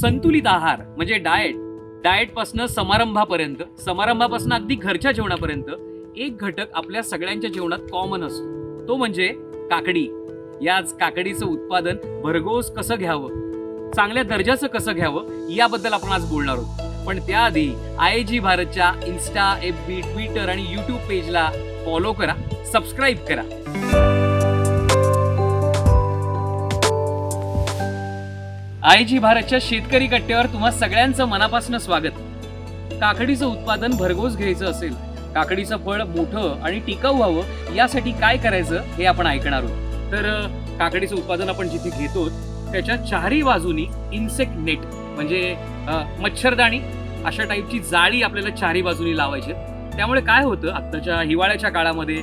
संतुलित आहार म्हणजे डाएट पासून समारंभापर्यंत, समारंभापासून अगदी घरच्या जेवणापर्यंत एक घटक आपल्या सगळ्यांच्या जेवणात कॉमन असतो, तो म्हणजे काकडी. याच काकडीचं उत्पादन भरघोस कसं घ्यावं, चांगल्या दर्जाचं कसं घ्यावं याबद्दल आपण आज बोलणार आहोत. पण त्याआधी IIG भारतच्या इन्स्टा, FB, ट्विटर आणि YouTube पेजला फॉलो करा, सबस्क्राईब करा. IIG भारतच्या शेतकरी कट्ट्यावर तुम्हा सगळ्यांचं मनापासून स्वागत. काकडीचं उत्पादन भरघोस घ्यायचं असेल, काकडीचं फळ मोठं आणि टिकाऊ व्हावं यासाठी काय करायचं हे आपण ऐकणार आहोत. तर काकडीचं उत्पादन आपण जिथे घेतो त्याच्या चारही बाजूनी इन्सेक्ट नेट म्हणजे मच्छरदाणी अशा टाईपची जाळी आपल्याला चारही बाजूनी लावायची. त्यामुळे काय होतं, आत्ताच्या हिवाळ्याच्या काळामध्ये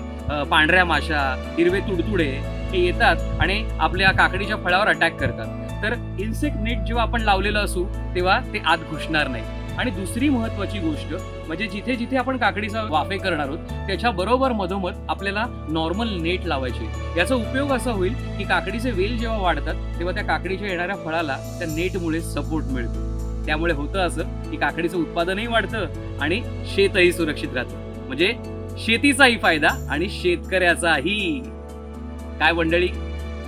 पांढऱ्या माशा, हिरवे तुडतुडे हे येतात आणि आपल्या काकडीच्या फळावर अटॅक करतात. तर इन्सेक्ट नेट जेव्हा आपण लावलेलं असू तेव्हा ते आत घुसणार नाही. आणि दुसरी महत्वाची गोष्ट म्हणजे जिथे जिथे आपण काकडीचा वाफे करणार आहोत त्याच्या बरोबर मधोमध आपल्याला नॉर्मल नेट लावायचे. याचा उपयोग असा होईल की काकडीचे वेल जेव्हा वाढतात तेव्हा त्या काकडीच्या येणाऱ्या फळाला त्या नेटमुळे सपोर्ट मिळतो. त्यामुळे होतं असं की काकडीचं उत्पादनही वाढतं आणि शेतही सुरक्षित राहतं. म्हणजे शेतीचाही फायदा आणि शेतकऱ्याचाही. काय मंडळी,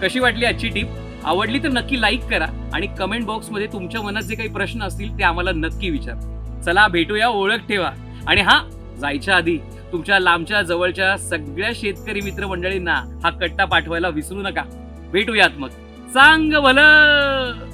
कशी वाटली आजची टीप? आवडली तर नक्की लाईक करा आणि कमेंट बॉक्समध्ये तुमच्या मनात जे काही प्रश्न असतील ते आम्हाला नक्की विचार. चला भेटूया, ओळख ठेवा. आणि जायच्या आधी तुमच्या लांबच्या जवळच्या सगळ्या शेतकरी मित्र मंडळींना हा कट्टा पाठवायला विसरू नका. भेटूयात मग. चांग भलं.